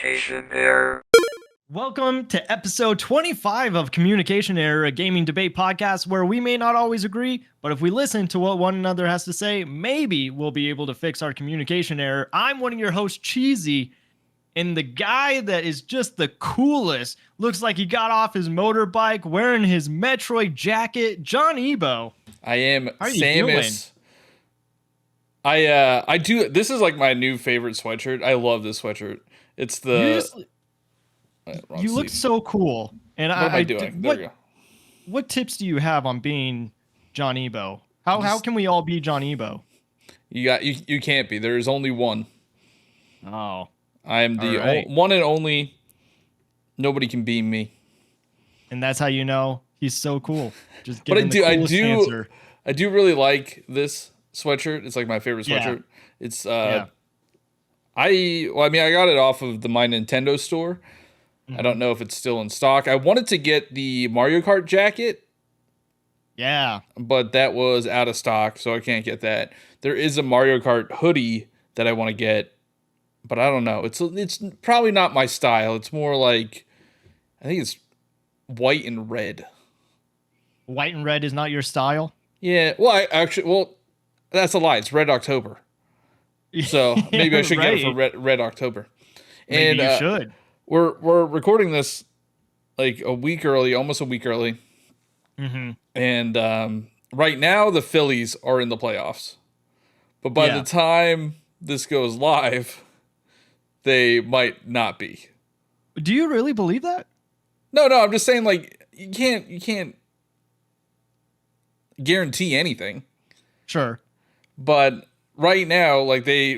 Communication Error. Welcome to episode 25 of Communication Error, a gaming debate podcast where we may not always agree, but if we listen to what one another has to say, maybe we'll be able to fix our communication error. I'm one of your hosts, Cheesy, and the guy that is just the coolest, looks like he got off his motorbike wearing his Metroid jacket, John Ebo. I am How are you feeling? Samus. I do. This is like my new favorite sweatshirt. I love this sweatshirt. It's the. You look so cool. And What am I doing? There we go. What tips do you have on being John Ebo? How can we all be John Ebo? You can't be. There is only one. Oh. I am the All right. one and only. Nobody can beat me. And that's how you know he's so cool. Just But I giving the coolest answer. I do really like this sweatshirt. It's like my favorite Yeah. sweatshirt. It's Yeah. I got it off of my Nintendo store. I don't know if it's still in stock. I wanted to get the Mario Kart jacket, Yeah. but that was out of stock, so I can't get that. There is a Mario Kart hoodie that I want to get, but I don't know. It's probably not my style. It's more like, I think it's white and red. White and red is not your style. Yeah, well, that's a lie. It's Red October. So maybe I should get it for Red October. Maybe And you should. we're recording this like a week early, almost a week early. Mm-hmm. And right now the Phillies are in the playoffs. But by the time this goes live, they might not be. Do you really believe that? No, I'm just saying, like, you can't guarantee anything. Sure. But right now they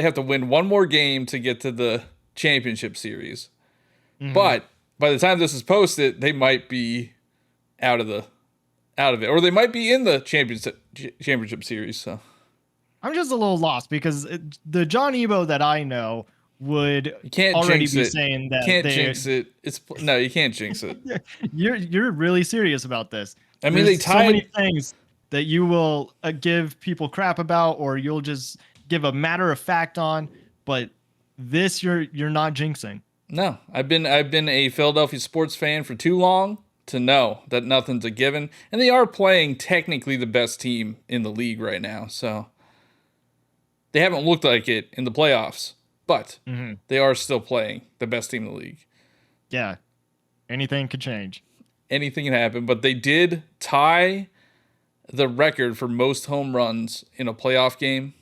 have to win one more game to get to the championship series. Mhm. But by the time this is posted, they might be out of it, or they might be in the championship series. So I'm just a little lost because the John Ebo that I know would you can't already jinx be it. saying that Can't jinx it. No, you can't jinx it. You're really serious about this. I mean, There's they so tied. many things that you will give people crap about, or you'll just give a matter of fact on, but this you're not jinxing. No, I've been a Philadelphia sports fan for too long to know that nothing's a given, and they are playing technically the best team in the league right now. So they haven't looked like it in the playoffs, but they are still playing the best team in the league. Yeah, anything could change. Anything can happen, but they did tie the record for most home runs in a playoff game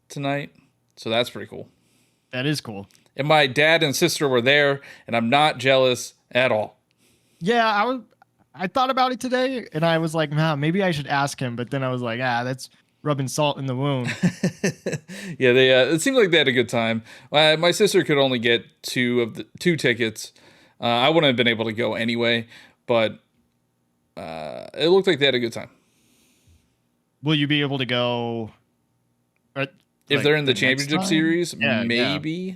tonight. So that's pretty cool. That is cool. And my dad and sister were there, and I'm not jealous at all. Yeah, I thought about it today, and I was like, nah, maybe I should ask him. But then I was like, that's rubbing salt in the wound. Yeah, they. It seemed like they had a good time. My sister could only get two tickets. I wouldn't have been able to go anyway, but it looked like they had a good time. Will you be able to go? If they're in the championship series, maybe. Yeah.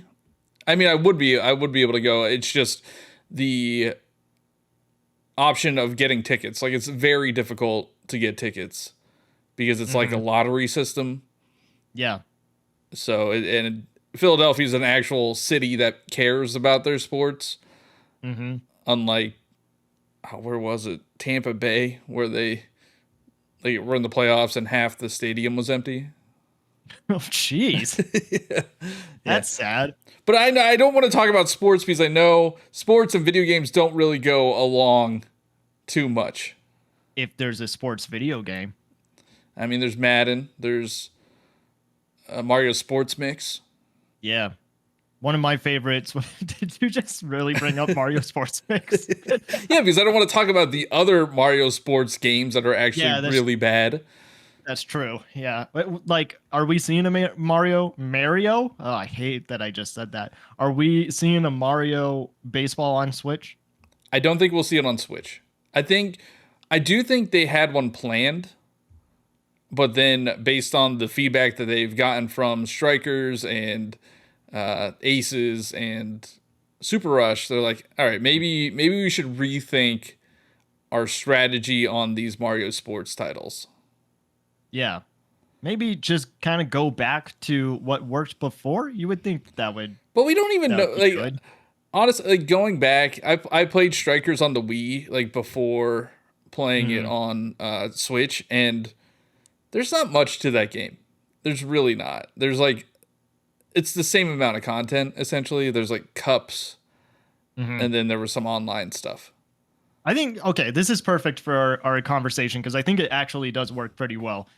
I mean, I would be able to go. It's just the option of getting tickets. Like, it's very difficult to get tickets because it's like a lottery system. Yeah. So, and Philadelphia is an actual city that cares about their sports. Mm-hmm. Unlike, where was it? Tampa Bay, where they were in the playoffs and half the stadium was empty. Oh, jeez. Yeah. That's sad. But I don't want to talk about sports because I know sports and video games don't really go along too much. If there's a sports video game. I mean, there's Madden. There's Mario Sports Mix. Yeah. One of my favorites. Did you just really bring up Mario Sports Mix? Yeah, because I don't want to talk about the other Mario sports games that are actually really bad. That's true. Yeah. Like, are we seeing a Mario? Oh, I hate that I just said that. Are we seeing a Mario baseball on Switch? I don't think we'll see it on Switch. I do think they had one planned, but then based on the feedback that they've gotten from Strikers and Aces and Super Rush, they're like, all right, maybe we should rethink our strategy on these Mario sports titles. Yeah. Maybe just kind of go back to what worked before. You would think that would But we don't even That know. would be Like good. honestly, like going back, I played Strikers on the Wii like before playing it on Switch, and there's not much to that game. There's really not. There's like it's the same amount of content essentially. There's like cups, and then there was some online stuff. I think, okay, this is perfect for our conversation because I think it actually does work pretty well.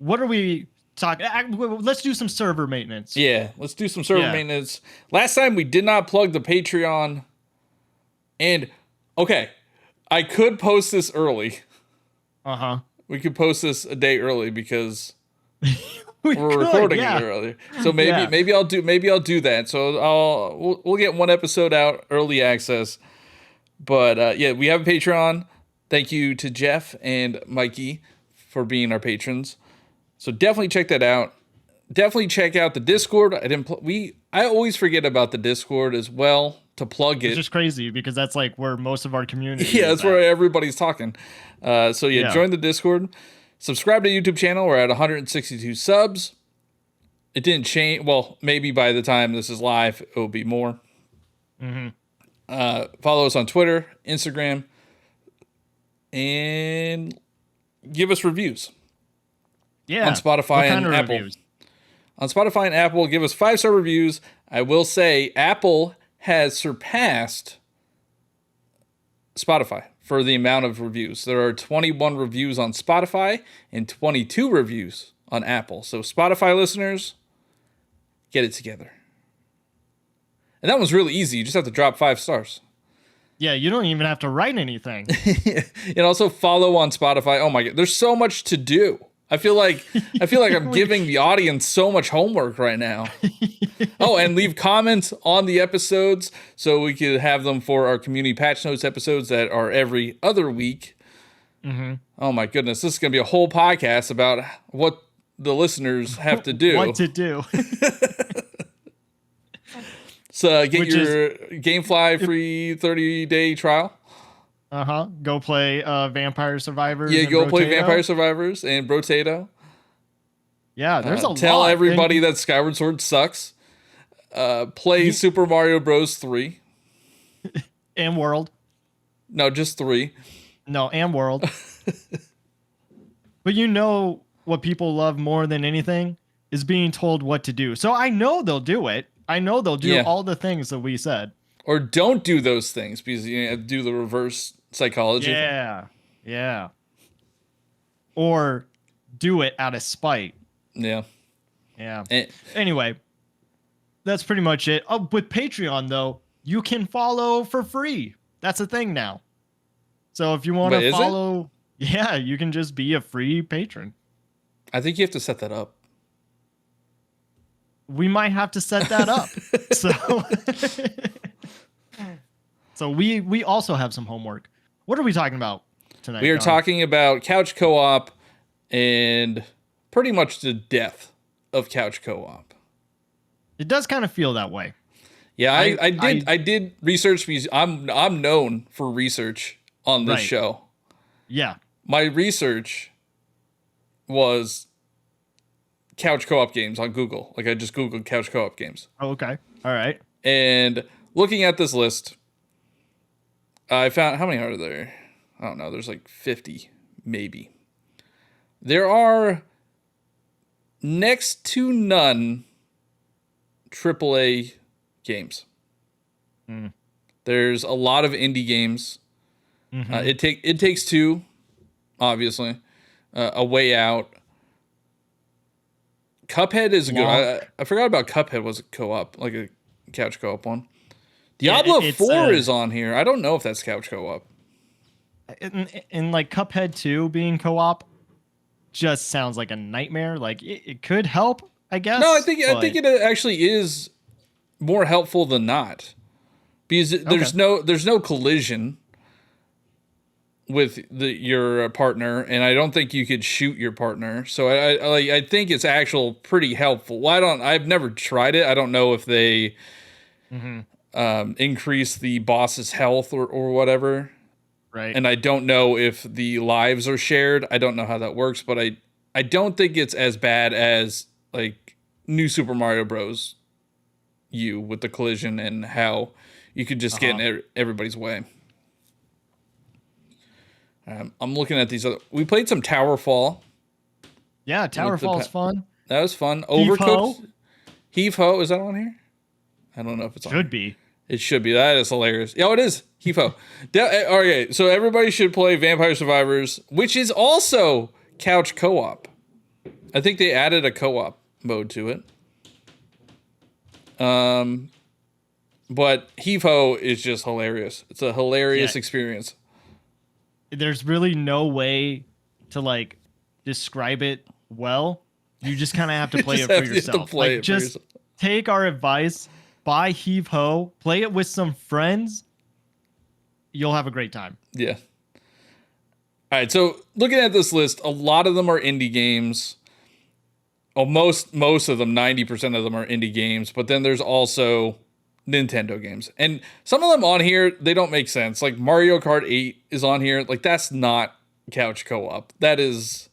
What are we talking? Let's do some server maintenance. Yeah, let's do some server Yeah. maintenance. Last time we did not plug the Patreon, and okay, I could post this early. Uh huh. We could post this a day early because We're we're recording it earlier. So maybe I'll do that. So we'll get one episode out early access. But yeah, we have a Patreon. Thank you to Jeff and Mikey for being our patrons. So definitely check that out. Definitely check out the Discord. I always forget about the Discord as well to plug It's it. just crazy because that's like where most of our community. Yeah, is that's where everybody's talking. So yeah, Yeah. join the Discord. Subscribe to the YouTube channel. We're at 162 subs. It didn't change. Well, maybe by the time this is live, it will be more. Follow us on Twitter, Instagram, and give us reviews. Yeah. On Spotify What and kind of Apple. reviews? On Spotify and Apple, give us 5-star reviews. I will say Apple has surpassed Spotify for the amount of reviews. There are 21 reviews on Spotify and 22 reviews on Apple. So Spotify listeners, get it together. And that one's really easy. You just have to drop 5 stars. Yeah, you don't even have to write anything. And also follow on Spotify. Oh my God, there's so much to do. I feel like I'm giving the audience so much homework right now. Oh, and leave comments on the episodes so we could have them for our community patch notes episodes that are every other week. Oh my goodness, this is gonna be a whole podcast about what the listeners have to do. What to do? So get Which your GameFly free 30-day trial. Go play Vampire Survivors. Yeah, and go play Brotato. Vampire Survivors and Brotato. Yeah, there's a lot. Tell everybody And that Skyward Sword sucks. Play Super Mario Bros. 3. and World. No, just 3. No, and World. But you know what people love more than anything is being told what to do. So I know they'll do it. I know they'll do Yeah. all the things that we said. Or don't do those things because you have to do the reverse psychology. Yeah. Yeah. Or do it out of spite. Yeah. Yeah. And, Anyway, that's pretty much it. Oh, with Patreon, though, you can follow for free. That's a thing now. So if you want Wait, to is it? follow, yeah, you can just be a free patron. I think you have to set that up. We might have to set that up. So we also have some homework. What are we talking about tonight? We are Don? talking about couch co-op and pretty much the death of couch co-op. It does kind of feel that way. Yeah, I did research because I'm known for research on this Right. show. Yeah. My research was couch co-op games on Google. Like I just Googled couch co-op games. Oh, okay. All right. And looking at this list, I found, how many are there? I don't know. There's like 50, maybe. There are next to none AAA games. There's a lot of indie games. It takes two, obviously. A Way Out. Cuphead is good. I forgot about Cuphead was a co-op, like a couch co-op one. Diablo it's, 4 is on here. I don't know if that's couch co-op. And like Cuphead 2 being co-op just sounds like a nightmare. Like it could help, I guess. No, I think but- it actually is more helpful than not. Because there's no collision with your partner, and I don't think you could shoot your partner. So I think it's actual pretty helpful. Well, I've never tried it. I don't know if they increase the boss's health or whatever. right. And I don't know if the lives are shared. I don't know how that works, but I don't think it's as bad as like New Super Mario Bros. you with the collision and how you could just get in everybody's way. I'm looking at these other. We played some Towerfall. Yeah, Towerfall's fun. That was fun. Heave-ho. Overcooked. Heave Ho. Is that on here? I don't know if it's on. Should be. It should be. That is hilarious. Oh, it is. Heave Ho. Okay, so everybody should play Vampire Survivors, which is also couch co-op. I think they added a co-op mode to it. But Heave Ho is just hilarious. It's a hilarious experience. There's really no way to like describe it well. You just kind of have to play it for yourself. Just take our advice, buy Heave Ho, play it with some friends. You'll have a great time. Yeah. All right, so looking at this list, a lot of them are indie games. Oh, most of them, 90% of them are indie games, but then there's also Nintendo games. And some of them on here, they don't make sense. Like Mario Kart 8 is on here. Like that's not couch co-op. That is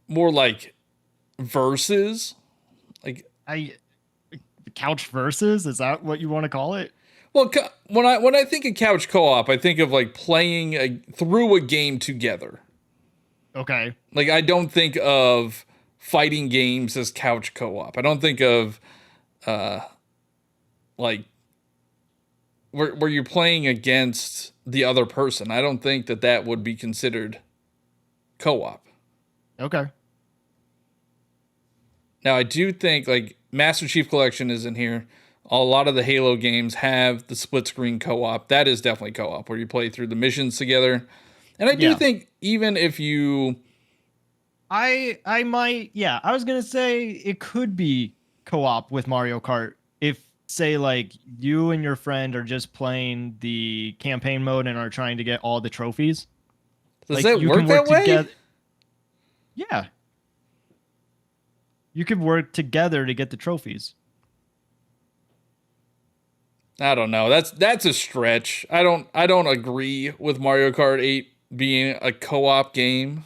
more like versus. Like couch versus, is that what you want to call it? Well, when I think of couch co-op, I think of like playing through a game together. Okay. Like I don't think of fighting games as couch co-op. I don't think of like where you're playing against the other person. I don't think that would be considered co-op. Okay. Now I do think like Master Chief Collection is in here. A lot of the Halo games have the split screen co-op. That is definitely co-op where you play through the missions together. And I do think even if you I was going to say it could be co-op with Mario Kart if say like you and your friend are just playing the campaign mode and are trying to get all the trophies. Does that work that way? Together. Yeah. You could work together to get the trophies. I don't know. That's a stretch. I don't agree with Mario Kart 8 being a co-op game.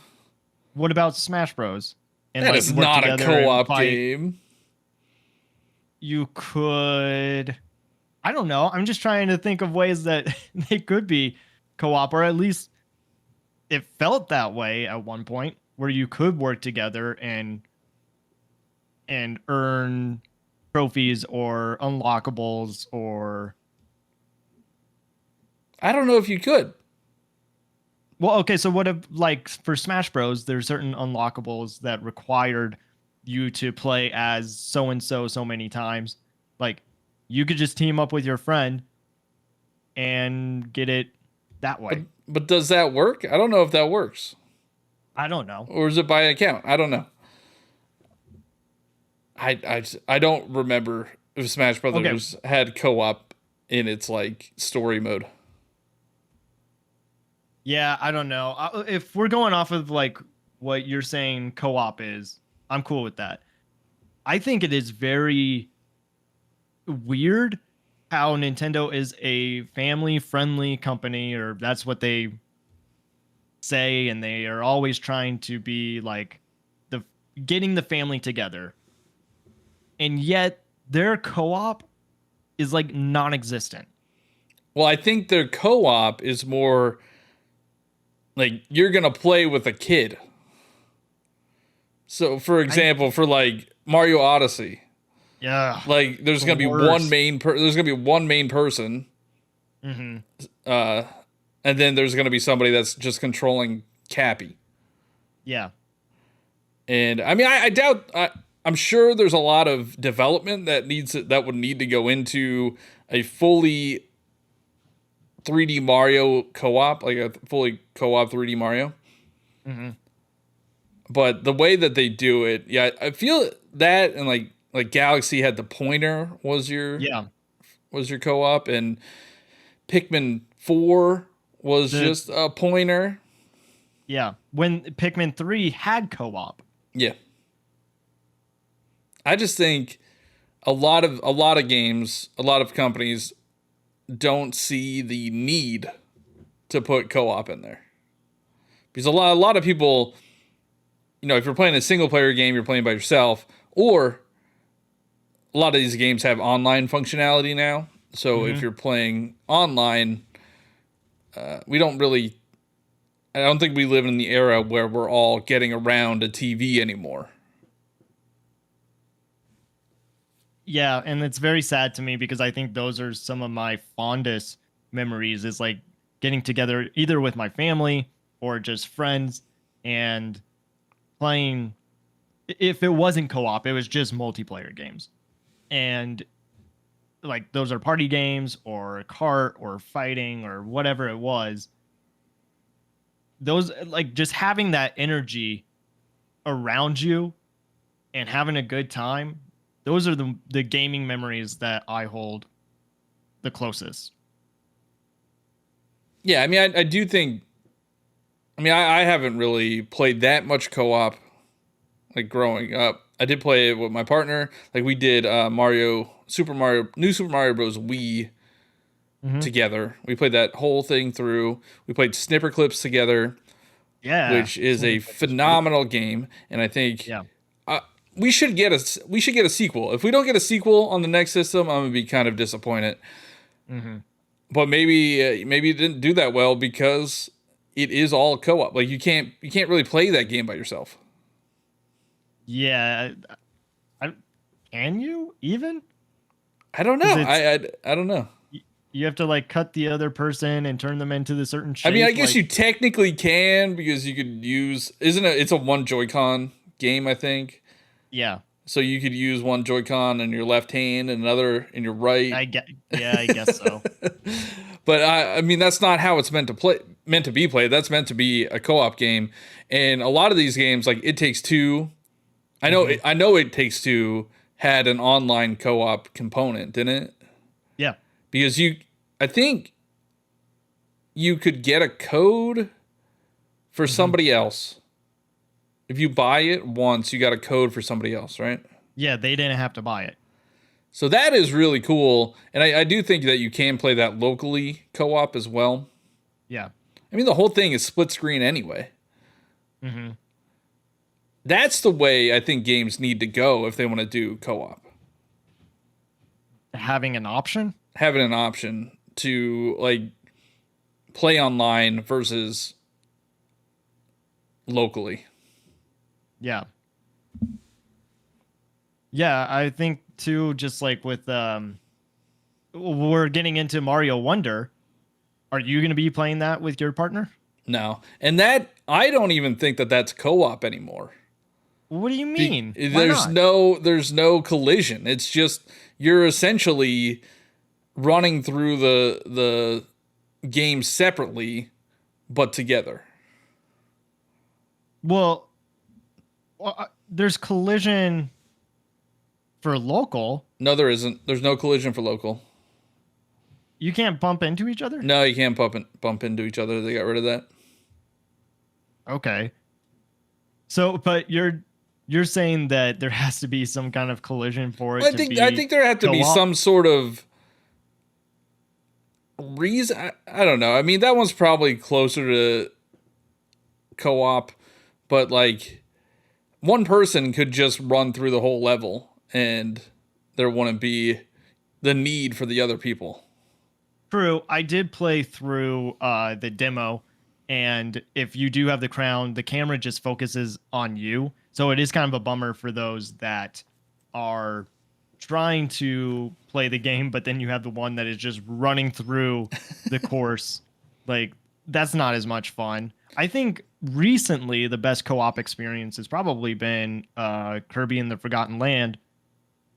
What about Smash Bros? And that is not a co-op game. You could, I don't know. I'm just trying to think of ways that they could be co-op, or at least it felt that way at one point, where you could work together and earn trophies or unlockables, or I don't know if you could. Well, okay, so what if like for Smash Bros, there's certain unlockables that required you to play as so and so many times. Like you could just team up with your friend and get it that way. But does that work? I don't know if that works. I don't know. Or is it by account? I don't know. I don't remember if Smash Brothers had co-op in its like story mode. Yeah, I don't know. If we're going off of like what you're saying co-op is, I'm cool with that. I think it is very weird how Nintendo is a family-friendly company, or that's what they say, and they are always trying to be like getting the family together. And yet their co-op is like non-existent. Well, I think their co-op is more like you're going to play with a kid. So, for example, for like Mario Odyssey, like there's going to be one main person. Mm-hmm. And then there's going to be somebody that's just controlling Cappy. Yeah. And I mean, I doubt I'm sure there's a lot of development that would need to go into a fully 3D Mario co-op, like a fully co-op 3D Mario. Mm-hmm. But the way that they do it, yeah, I feel that, and like Galaxy had the pointer was your co-op, and Pikmin 4 was just a pointer. Yeah, when Pikmin 3 had co-op. Yeah. I just think a lot of games, a lot of companies don't see the need to put co-op in there. Because a lot of people, you know, if you're playing a single player game, you're playing by yourself, or a lot of these games have online functionality now. So if you're playing online, we don't really. I don't think we live in the era where we're all getting around a TV anymore. Yeah, and it's very sad to me because I think those are some of my fondest memories is like getting together either with my family or just friends and playing. If it wasn't co-op, it was just multiplayer games. And like those are party games or kart or fighting or whatever it was. Those like just having that energy around you and having a good time, those are the gaming memories that I hold the closest. Yeah, I mean, I do think. I mean, I haven't really played that much co-op, like growing up. I did play it with my partner. Like we did New Super Mario Bros. Wii together. We played that whole thing through. We played Snipper Clips together, Yeah, which is a phenomenal game. And I think yeah. we should get a sequel. If we don't get a sequel on the next system, I'm gonna be kind of disappointed. But maybe it didn't do that well because it is all co-op. Like you can't really play that game by yourself. Yeah, can you even? I don't know. I don't know. You have to like cut the other person and turn them into the certain shape. I mean, I guess like, you technically can because you could use it's a one Joy-Con game, I think. Yeah, So you could use one Joy-Con in your left hand and another in your right. I guess so. But I mean, that's not how it's meant to be played. That's meant to be a co-op game. And a lot of these games, like It Takes Two, I know It Takes Two had an online co-op component, didn't it? Yeah. Because I think you could get a code for somebody else. If you buy it once, you got a code for somebody else, right? Yeah, they didn't have to buy it. So that is really cool. And I do think that you can play that locally co-op as well. Yeah. I mean, the whole thing is split screen anyway. That's the way I think games need to go if they want to do co-op. Having an option? Having an option to like play online versus locally. Yeah. Yeah, I think too, just like with we're getting into Mario Wonder. Are you going to be playing that with your partner? No. And that I don't even think that that's co-op anymore. What do you mean? There's no collision. It's just you're essentially running through the game separately but together. Well, there's collision for local. No, there isn't. There's no collision for local. You can't bump into each other? No, you can't bump into each other. They got rid of that. Okay. So, but you're saying that there has to be some kind of collision for it I think there had to be some sort of reason. I don't know. I mean, that one's probably closer to co-op, but like one person could just run through the whole level and there wouldn't be the need for the other people. True. I did play through the demo, and if you do have the crown, the camera just focuses on you. So it is kind of a bummer for those that are trying to play the game, but then you have the one that is just running through the course. Like, that's not as much fun. I think recently the best co-op experience has probably been Kirby and the Forgotten Land.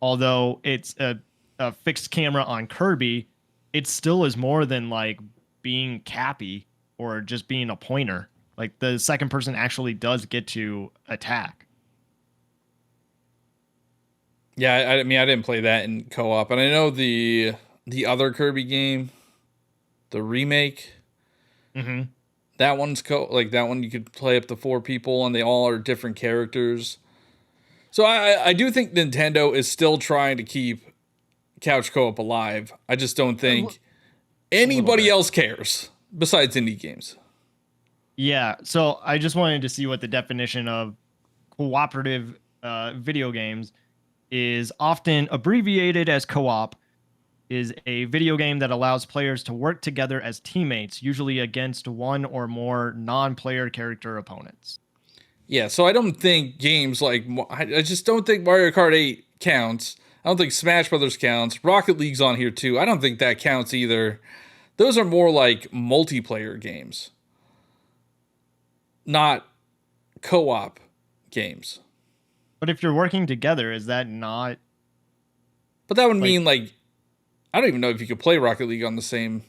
Although it's a fixed camera on Kirby, it still is more than like being Cappy or just being a pointer. Like the second person actually does get to attack. Yeah, I mean, I didn't play that in co-op, and I know the other Kirby game, the remake. That one's that one you could play up to 4 people, and they all are different characters. So I do think Nintendo is still trying to keep couch co-op alive. I just don't think anybody else cares besides indie games. Yeah, so I just wanted to see what the definition of cooperative video games is often abbreviated as co-op, is a video game that allows players to work together as teammates, usually against one or more non-player character opponents. Yeah, so I don't think games like I just don't think Mario Kart 8 counts. I don't think Smash Brothers counts. Rocket League's on here too. I don't think that counts either. Those are more like multiplayer games, not co-op games. But if you're working together, is that not But that would like mean like I don't even know if you could play Rocket League on the same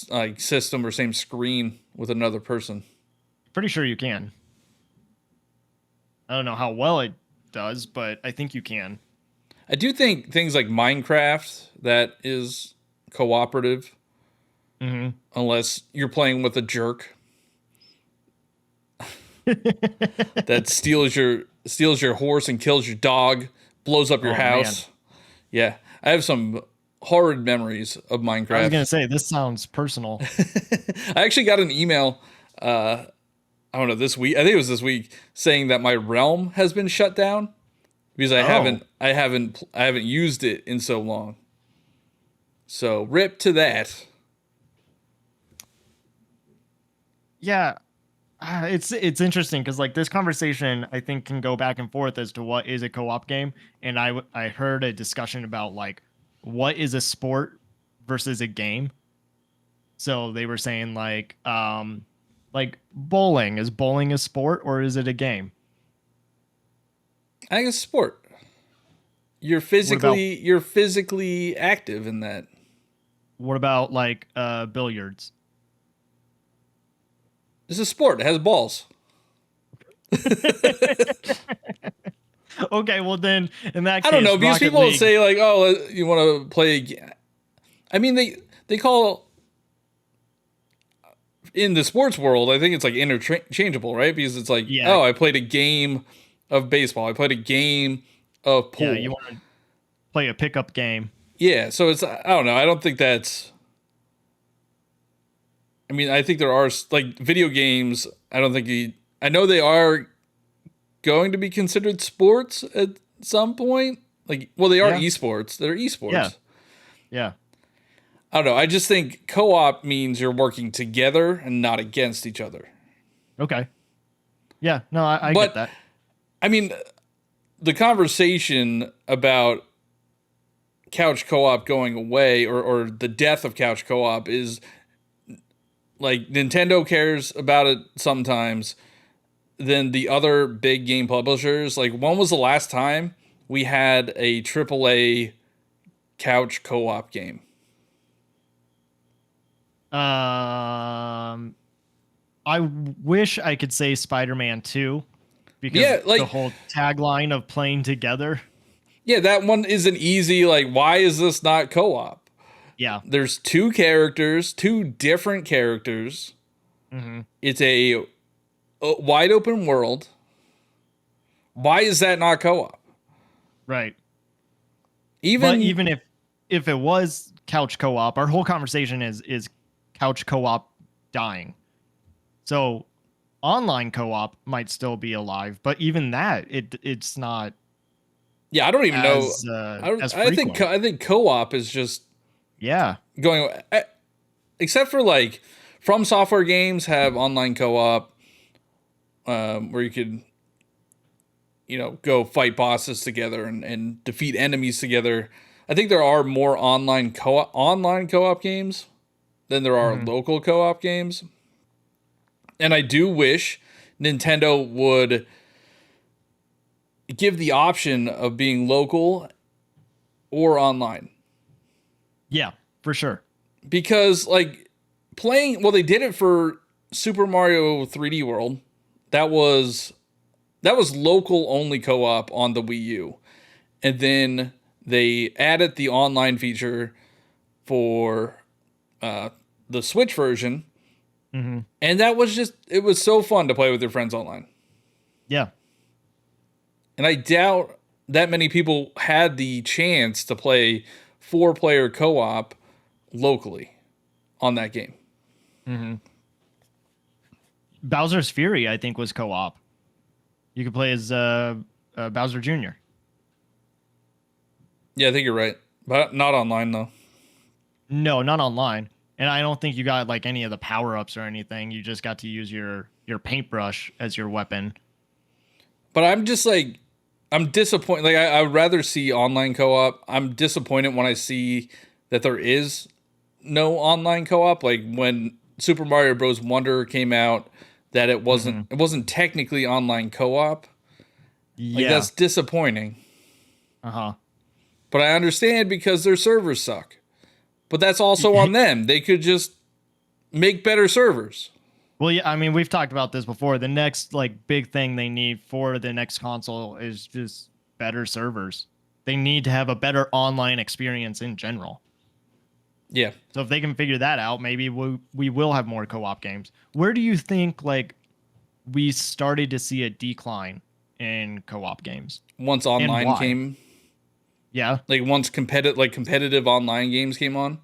like system or same screen with another person. pretty sure you can. I don't know how well it does, but I think you can. I do think things like Minecraft that is cooperative Hmm. unless you're playing with a jerk that steals your horse and kills your dog, blows up your Oh, house. Yeah, I have some horrid memories of I was Minecraft. gonna say this sounds personal. I actually got an email. I don't know this week. I think it was this week saying that my realm has been shut down because I haven't used it in so long. So rip to that. Yeah, it's interesting because like this conversation I think can go back and forth as to what is a co-op game, and I heard a discussion about like what is a sport versus a game. So they were saying like bowling, is bowling a sport or is it a game? I think it's sport. You're physically active in that. What about like billiards? It's a sport. It has balls. Okay, well then in that case, I don't know because Rocket people will League. say like, "Oh, you want to play?" I mean, they call in the sports world. I think it's like interchangeable, right? Because it's like, Yeah. "Oh, I played a game of baseball. I played a game of pool." Yeah, you want to play a pickup game. Yeah, so it's I don't know. I don't think that's. I mean, I think there are like video games. I don't think I know they are going to be considered sports at some point. Like, well, they are Yeah. esports. They're esports. Yeah. Yeah. I don't know. I just think co-op means you're working together and not against each other. Okay. Yeah, no, I But get that. I mean, the conversation about couch co-op going away or the death of couch co-op is like Nintendo cares about it sometimes. Then the other big game publishers, like when was the last time we had a AAA couch co-op game? I wish I could say Spider-Man 2 because Yeah, like the whole tagline of playing together. yeah, that one is an easy like why is this not co-op? Yeah. There's two characters, two different characters. Hmm. It's a wide open world. Why is that not co-op? Right. Even But even if it was couch co-op, our whole conversation is couch co-op dying. So online co-op might still be alive, but even that it's not yeah, I don't even as know. as I think frequent. I think co-op is just Yeah. going except for like From Software games have online co-op where you could go fight bosses together and defeat enemies together. I think there are more online co-op games than there are local co-op games. And I do wish Nintendo would give the option of being local or online. Yeah, for sure. Because like they did it for Super Mario 3D World. That was local only co-op on the Wii U. And then they added the online feature for the Switch version. Hmm. And that was it was so fun to play with your friends online. Yeah. And I doubt that many people had the chance to play 4-player co-op locally on that game. Hmm. Bowser's Fury, I think, was co-op. You could play as Bowser Jr. Yeah, I think you're right, but not online though. No, not online. And I don't think you got like any of the power ups or anything. You just got to use your paintbrush as your weapon. But I'm just like, I'm disappointed. Like, I would rather see online co-op. I'm disappointed when I see that there is no online co-op. Like when Super Mario Bros. Wonder came out, that it wasn't technically online co-op. Like Yeah. that's disappointing. Uh huh. But I understand because their servers suck. But that's also on them. They could just make better servers. Well, yeah, I mean, we've talked about this before. The next like big thing they need for the next console is just better servers. They need to have a better online experience in general. Yeah. So if they can figure that out, maybe we will have more co-op games. Where do you think like we started to see a decline in co-op games? Once online why? came, Yeah. like once competitive online games came on,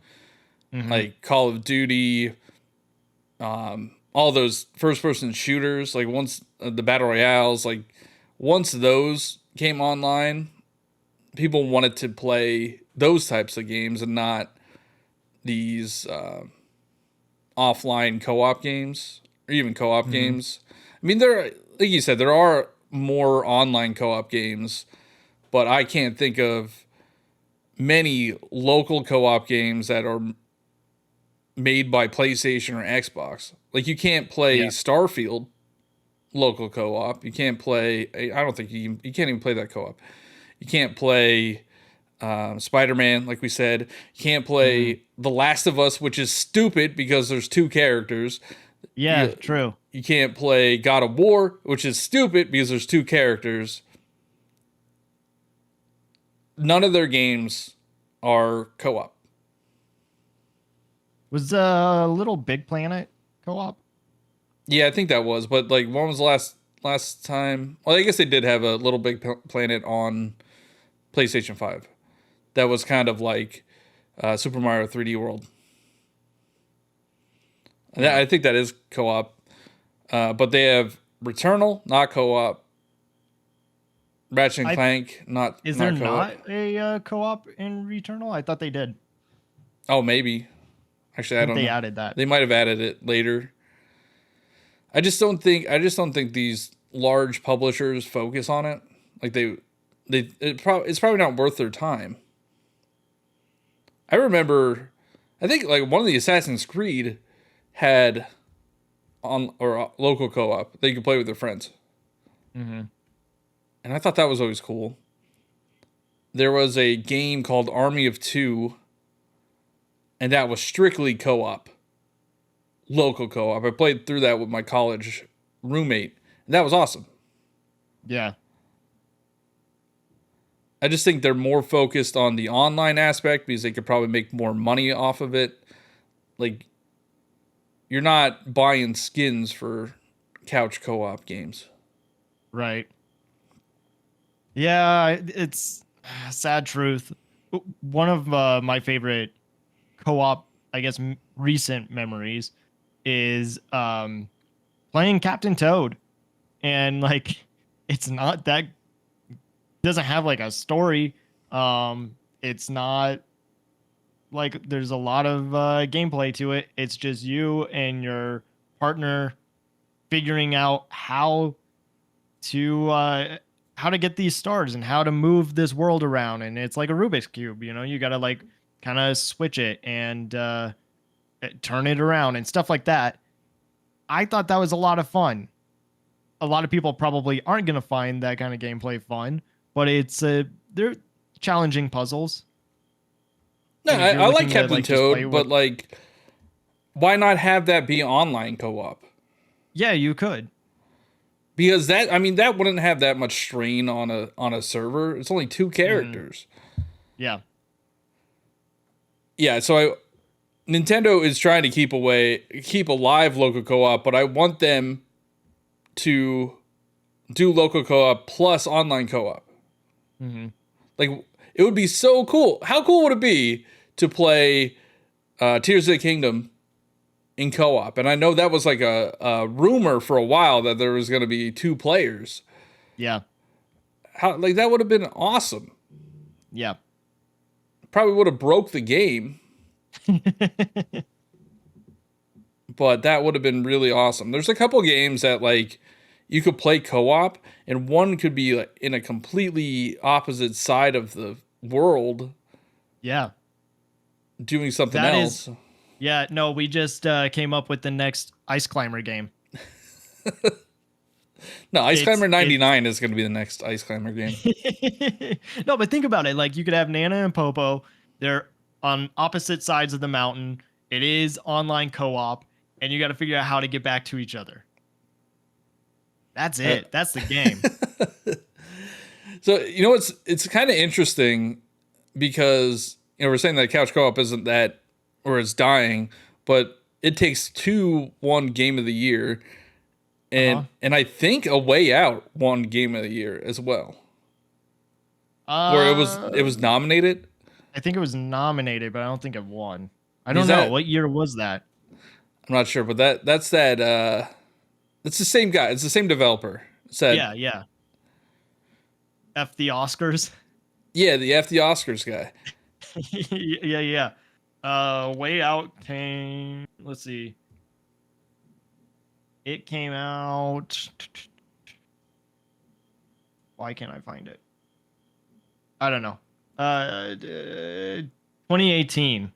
like Call of Duty, all those first person shooters, like once the battle royales, like once those came online, people wanted to play those types of games and not these offline co-op games or even co-op games. I mean, like you said, there are more online co-op games, but I can't think of many local co-op games that are made by PlayStation or Xbox. Like you can't play Starfield local co-op. You can't play. I don't think you can't even play that co-op. You can't play Spider-Man, like we said. You can't play The Last of Us, which is stupid because there's two characters. Yeah, true. You can't play God of War, which is stupid because there's two characters. None of their games are co-op. Was Little Big Planet co-op? Yeah, I think that was. But like, when was the last time? Well, I guess they did have a Little Big Planet on PlayStation 5. That was kind of like Super Mario 3D World. I think that is co-op. But they have Returnal, not co-op. Ratchet and Clank, not Is not there co-op. not a co-op in Returnal? I thought they did. Oh, maybe. Actually, I don't They know. added that. They might have added it later. I just don't think these large publishers focus on it. Like it's probably not worth their time. I remember, I think like one of the Assassin's Creed had local co-op that you could play with their friends. And I thought that was always cool. There was a game called Army of Two, and that was strictly co-op. Local co-op. I played through that with my college roommate, and that was awesome. Yeah. I just think they're more focused on the online aspect because they could probably make more money off of it. Like, you're not buying skins for couch co-op games. Right. Yeah, it's a sad truth. One of my favorite co-op, I guess, recent memories is playing Captain Toad, and like it's not that doesn't have like a story. It's not like there's a lot of gameplay to it. It's just you and your partner figuring out how to get these stars and how to move this world around. And it's like a Rubik's Cube, you got to like kind of switch it and turn it around and stuff like that. I thought that was a lot of fun. A lot of people probably aren't going to find that kind of gameplay fun, but they're challenging puzzles. No, And if you're I like looking to, Captain like, just play Toad, with- but like, why not have that be online co-op? Yeah, you could. Because that wouldn't have that much strain on a server. It's only two characters. Yeah. Yeah, so Nintendo is trying to keep alive local co-op, but I want them to do local co-op plus online co-op. Like, it would be so cool. How cool would it be to play Tears of the Kingdom in co-op? And I know that was like a rumor for a while that there was going to be two players. Yeah. How like that would have been awesome. Yeah. Probably would have broke the game, but that would have been really awesome. There's a couple games that like you could play co-op and one could be like, in a completely opposite side of the world Yeah. doing something That else. is, yeah, no, we just came up with the next Ice Climber game. No, Ice It's Climber 99 is going to be the next Ice Climber game. No, but think about it. Like you could have Nana and Popo. They're on opposite sides of the mountain. It is online co-op, and you got to figure out how to get back to each other. That's it. That's the game. So, you know, it's kind of interesting because, you know, we're saying that couch co-op isn't that, or it's dying, but It Takes Two won Game of the Year. And I think A Way Out won Game of the Year as well. Where it was nominated. I think it was nominated, but I don't think it won. I don't Is know. that- What year was that? I'm not sure, but that's the same guy. It's the same developer. It's that, Yeah. F the Oscars. yeah, the F the Oscars guy. Yeah. Way Out came. Let's see. It came out. Why can't I find it? I don't know. 2018.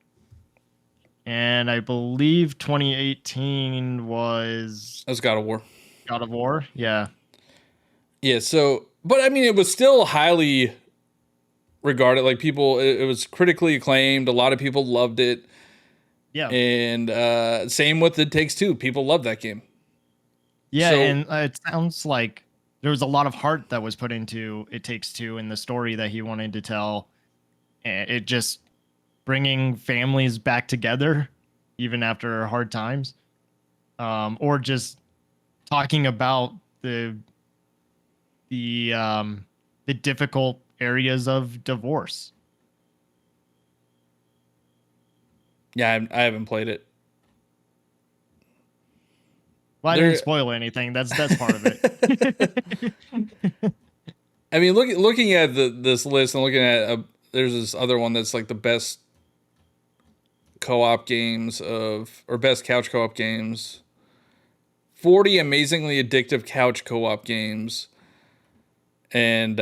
And I believe 2018 was That's God of War. God of War. Yeah. Yeah, so, but I mean, it was still highly regarded. Like people, it was critically acclaimed. A lot of people loved it. Yeah. And same with It Takes Two. People loved that game. Yeah. So- And it sounds like there was a lot of heart that was put into It Takes Two and the story that he wanted to tell. And it just bringing families back together, even after hard times, or just talking about the difficult areas of divorce. Yeah, I haven't played it. Well, I There- didn't spoil anything. That's part of it. I mean, looking at this list and looking at there's this other one that's like the best co-op games or best couch co-op games. 40 amazingly addictive couch co-op games. And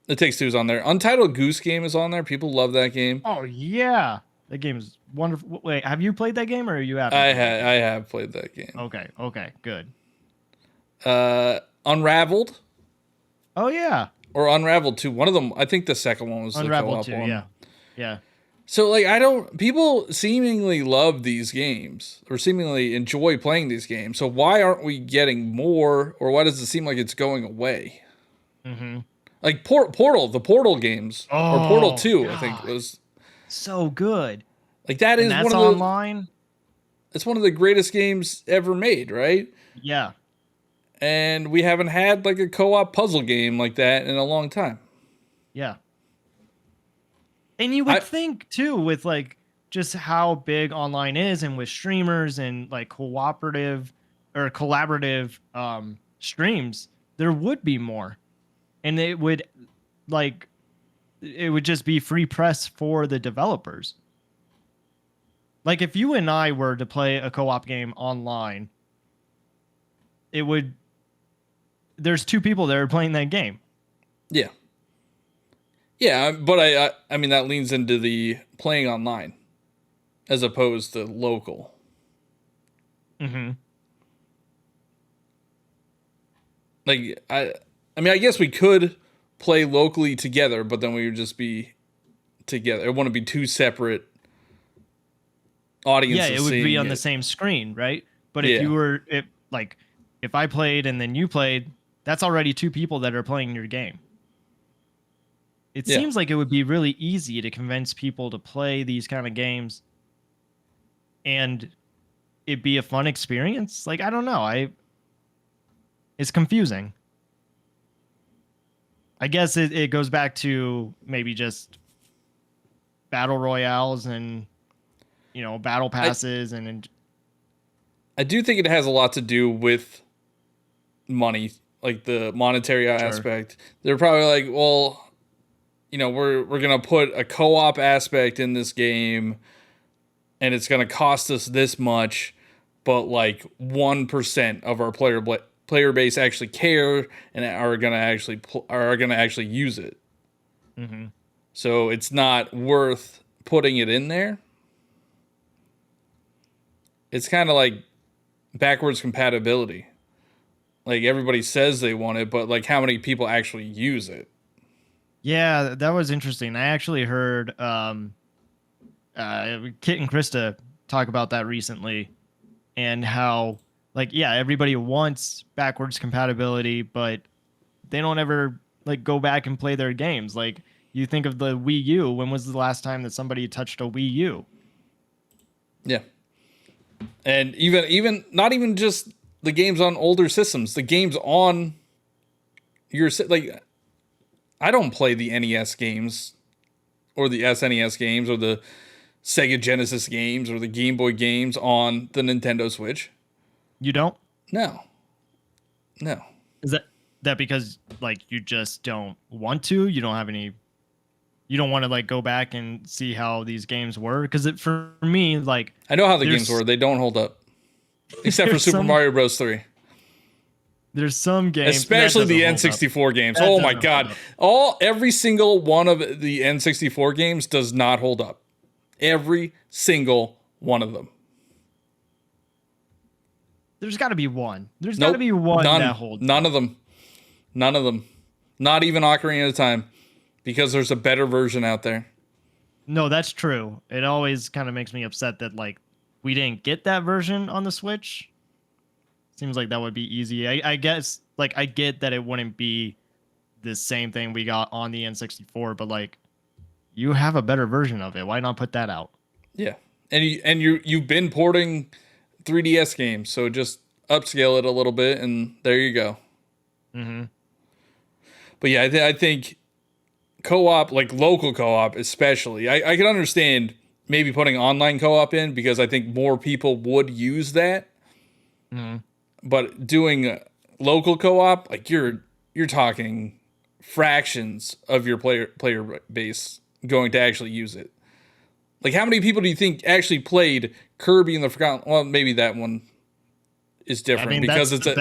It Takes Two is on there. Untitled Goose Game is on there. People love that game. Oh yeah, that game is wonderful. Wait, have you played that game or are you happy? I have played that game. Okay, good. Unraveled Oh yeah, or Unraveled 2. One of them, I think the second one was the Unravel co-op 2. one. Yeah. So like people seemingly love these games or seemingly enjoy playing these games. So why aren't we getting more, or why does it seem like it's going away? Mm-hmm. Like Portal, the Portal games or Portal 2, I think God. was So good. like that is And that's one of the online. it's one of the greatest games ever made, right? Yeah. And we haven't had like a co-op puzzle game like that in a long time. Yeah. And you would I- think too, with like just how big online is and with streamers and like collaborative streams, there would be more. And it would just be free press for the developers. Like if you and I were to play a co-op game online, there's two people that are playing that game. Yeah. Yeah, but I mean that leans into the playing online as opposed to local. Mm-hmm. Like I mean I guess we could play locally together, but then we would just be together. It wouldn't be two separate audiences. Yeah, it would be seeing on the it. same screen, right? But Yeah. if you were if I played and then you played, that's already two people that are playing your game. It Yeah. seems like it would be really easy to convince people to play these kind of games and it be a fun experience. Like I don't know, it's confusing. I guess it goes back to maybe just battle royales and battle passes and I do think it has a lot to do with money. like the monetary aspect. They're probably like, well, we're gonna put a co-op aspect in this game, and it's gonna cost us this much, but like 1% of our player base actually care and are gonna actually use it. Mm-hmm. So it's not worth putting it in there. It's kind of like backwards compatibility. Like everybody says they want it, but like how many people actually use it? Yeah, that was interesting. I actually heard Kit and Krista talk about that recently, and how like everybody wants backwards compatibility, but they don't ever like go back and play their games. Like you think of the Wii U. When was the last time that somebody touched a Wii U? Yeah. And even not even just the games on older systems, the games on your like I don't play the NES games or the SNES games or the Sega Genesis games or the Game Boy games on the Nintendo Switch. You don't? No. Is that because like you just don't want to? You don't have any. You don't want to like go back and see how these games were? Because for me, like I know how the games were. They don't hold up, except for Super Mario Bros. 3. There's some games, especially the N64 games. Oh my god! Every single one of the N64 games does not hold up. Every single one of them. There's got to be one. There's got to be one that holds. None of them. None of them. Not even Ocarina of Time, because there's a better version out there. No, that's true. It always kind of makes me upset that like we didn't get that version on the Switch. Seems like that would be easy. I guess like I get that it wouldn't be the same thing we got on the N64, but like you have a better version of it. Why not put that out? Yeah, and you've been porting 3DS games, so just upscale it a little bit, and there you go. Mm-hmm. But yeah, I think co-op, like local co-op especially, I can understand maybe putting online co-op in because I think more people would use that. Mm-hmm. But doing local co-op, like you're talking fractions of your player base going to actually use it. Like how many people do you think actually played Kirby and the Forgotten? Well, maybe that one is different because it's a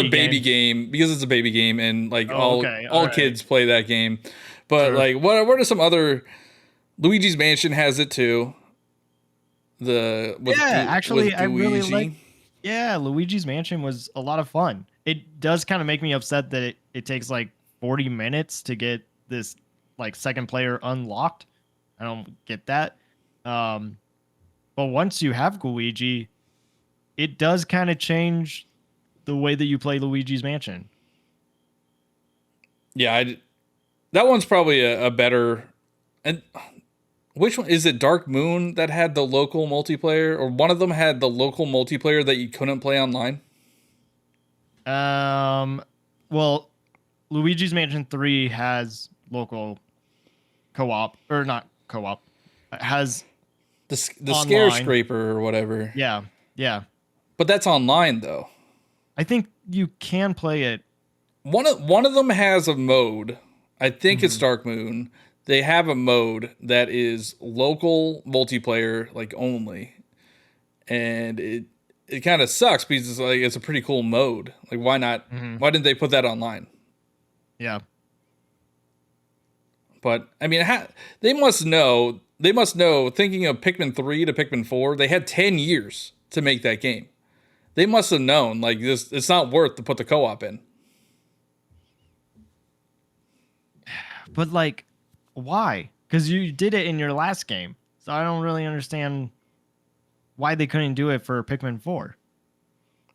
baby game. Because it's a baby game and like all kids play that game. But like what are some other? Luigi's Mansion has it too. I really like. Yeah, Luigi's Mansion was a lot of fun. It does kind of make me upset that it takes like 40 minutes to get this like second player unlocked. I don't get that. But once you have Luigi, it does kind of change the way that you play Luigi's Mansion. Yeah, that one's probably a better. And which one is it? Dark Moon that had the local multiplayer, or one of them had the local multiplayer that you couldn't play online? Well, Luigi's Mansion 3 has local co-op, or not co-op. It has the Scare Scraper or whatever. Yeah. But that's online though. I think you can play it. One of them has a mode. I think it's Dark Moon. They have a mode that is local multiplayer, like only, and it kind of sucks because it's like it's a pretty cool mode. Like, why not? Why didn't they put that online? Yeah, but I mean, they must know. They must know. Thinking of Pikmin 3 to Pikmin 4, they had 10 years to make that game. They must have known like this. It's not worth to put the co-op in. But like. Why? Because you did it in your last game. So I don't really understand why they couldn't do it for Pikmin 4.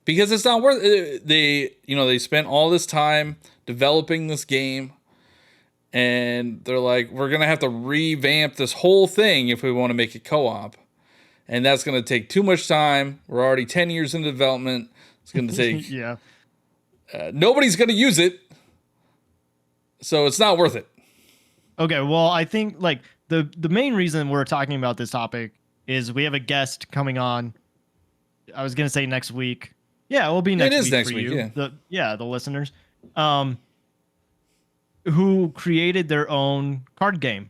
Because it's not worth it. They spent all this time developing this game and they're like, we're going to have to revamp this whole thing if we want to make it co-op. And that's going to take too much time. We're already 10 years in development. It's going to take nobody's going to use it. So it's not worth it. Okay, well, I think like the main reason we're talking about this topic is we have a guest coming on. I was gonna say next week. Yeah, it will be next week. It is next week. Yeah. The listeners. um, who created their own card game.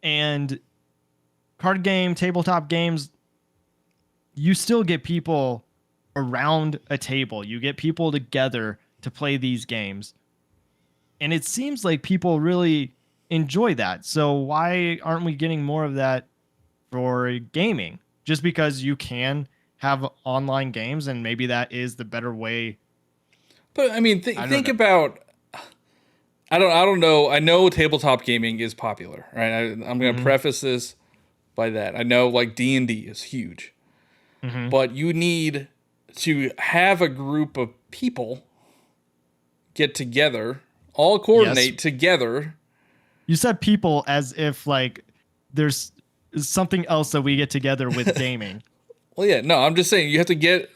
And card game, tabletop games, you still get people around a table. You get people together to play these games. And it seems like people really enjoy that. So why aren't we getting more of that for gaming? Just because you can have online games and maybe that is the better way. But I mean, think about. I don't know. I know tabletop gaming is popular, right? I'm going to preface this by that. I know like D&D is huge, but you need to have a group of people get together, all coordinate together. You said people as if like there's something else that we get together with gaming. Well, yeah, no, I'm just saying you have to get.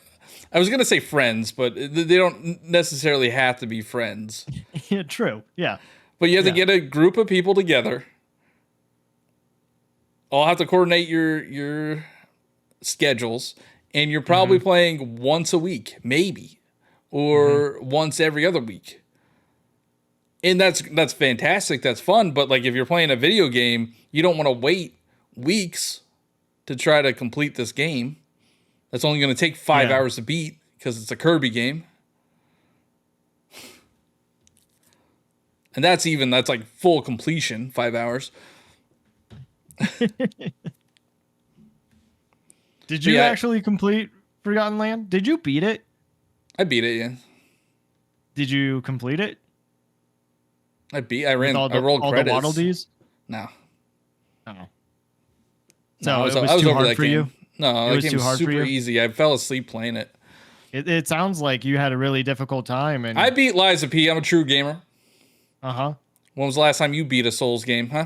I was going to say friends, but they don't necessarily have to be friends. Yeah, true. Yeah. But you have to get a group of people together. All have to coordinate your schedules, and you're probably playing once a week, maybe, or once every other week. And that's fantastic. That's fun. But like if you're playing a video game, you don't want to wait weeks to try to complete this game. That's only going to take 5 hours to beat because it's a Kirby game. And that's like full completion, 5 hours. Did you actually complete Forgotten Land? Did you beat it? I beat it, yeah. Did you complete it? I rolled credits. The Waddle Dees? No. Oh. So no, it was too hard for you? No, it was too hard super for you? Easy. I fell asleep playing it. It sounds like you had a really difficult time. And I beat Liza P. I'm a true gamer. Uh-huh. When was the last time you beat a Souls game, huh?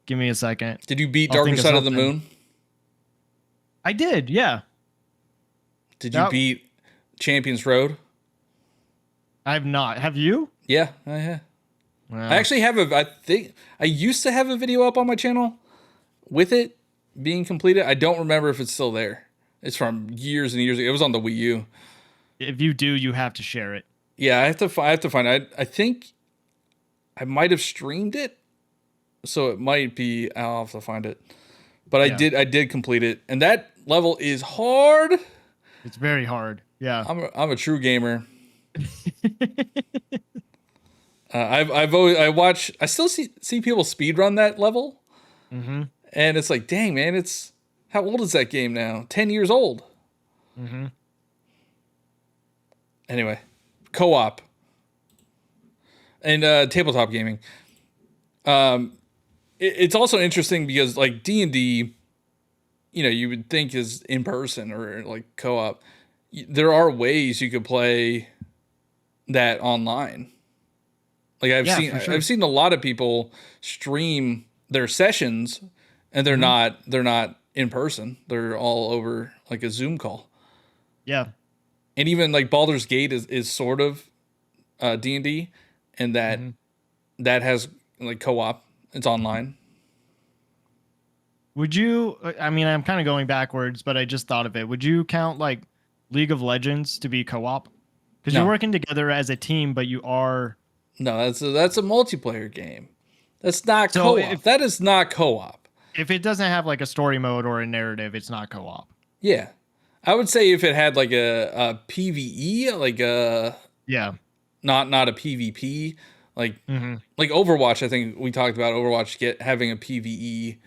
Give me a second. Did you beat Darker Side of the Moon? I did, yeah. Did you beat Champions Road? I have not. Have you? Yeah, I have. Wow. I actually have I think I used to have a video up on my channel with it being completed. I don't remember if it's still there. It's from years and years ago. It was on the Wii U. If you do, you have to share it. Yeah, I have to find it. I think I might have streamed it, so it might be. I'll have to find it. But I did complete it, and that level is hard. It's very hard. Yeah, I'm a true gamer. I still see people speedrun that level, and it's like, dang man, how old is that game now? 10 years old. Anyway, co-op and tabletop gaming. It's also interesting because like D&D, you would think is in person or like co-op. There are ways you could play that online. Like I've seen a lot of people stream their sessions, and they're not in person. They're all over like a Zoom call. Yeah, and even like Baldur's Gate is sort of D&D, and that has like co-op. It's online. Would you? I mean, I'm kind of going backwards, but I just thought of it. Would you count like League of Legends to be co-op? Because you're working together as a team, but you are. No, that's a multiplayer game. That's not co-op. That is not co-op. If it doesn't have like a story mode or a narrative, it's not co-op. Yeah. I would say if it had like a PvE, like a not a PvP, like Overwatch. I think we talked about Overwatch having a PvE.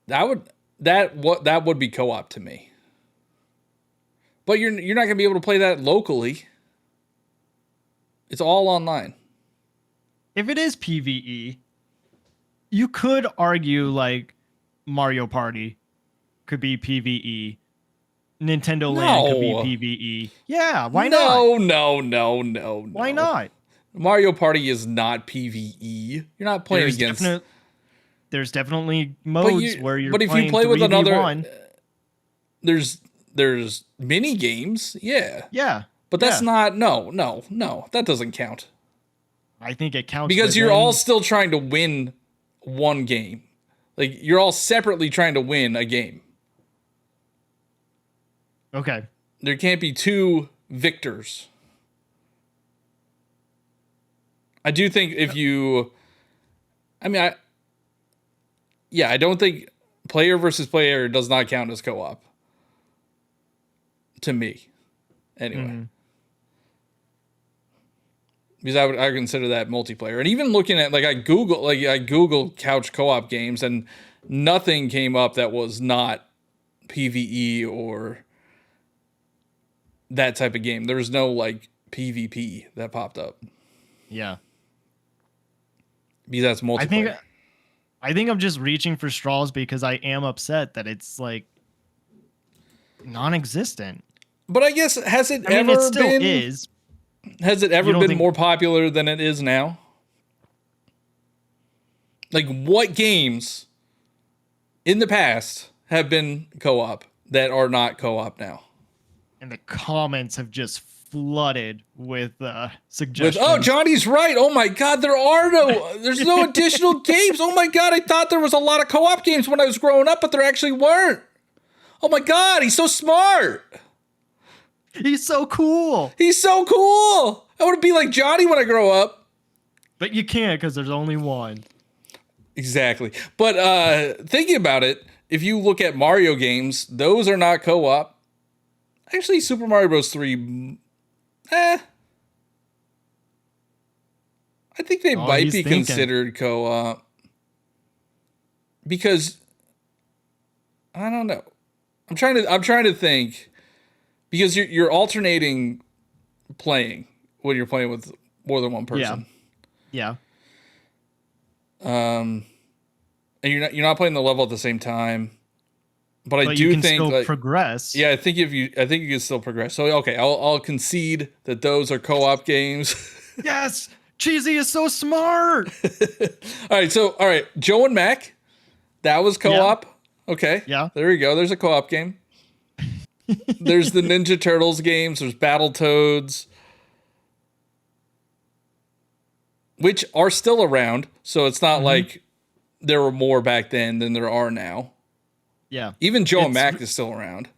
That would be co-op to me. But you're not gonna be able to play that locally. It's all online. If it is PvE, you could argue like Mario Party could be PvE. Nintendo Land could be PvE. Yeah, why not? No. Why not? Mario Party is not PvE. You're not playing against. There's definitely modes where you're. But if playing you play with 3v1. another, there's mini games. Yeah. Yeah. But that's not. No. That doesn't count. I think it counts because you're all still trying to win one game. Like you're all separately trying to win a game. Okay. there can't be two victors. I do think if you, I mean, I don't think player versus player does not count as co-op. To me, anyway. Mm-hmm. Because I would consider that multiplayer. And even looking at, I Google couch co-op games, and nothing came up that was not PvE or that type of game. There was no PvP that popped up. Yeah. Because that's multiplayer. I think I'm just reaching for straws because I am upset that it's non-existent. But I guess, has it ever it still been? Is. Has it ever been more popular than it is now? What games in the past have been co-op that are not co-op now? And the comments have just flooded with suggestions. Oh, Johnny's right. Oh my God, there's no additional games. Oh my God, I thought there was a lot of co-op games when I was growing up, but there actually weren't. Oh my God, he's so smart. He's so cool. He's so cool. I want to be like Johnny when I grow up. But you can't because there's only one. Exactly. But thinking about it, if you look at Mario games, those are not co-op. Actually, Super Mario Bros. 3, I think they might be considered co-op. Because, I don't know. I'm trying to think. Because you're alternating playing when you're playing with more than one person. Yeah. And you're not playing the level at the same time. But I do you can think still progress. Yeah, I think you can still progress. So okay, I'll concede that those are co-op games. Yes, Cheesy is so smart. All right, Joe and Mac, that was co-op. Yeah. Okay. Yeah. There you go. There's a co-op game. There's the Ninja Turtles games. There's Battletoads, which are still around. So it's not like there were more back then than there are now. Yeah. Even Joe and Mac is still around.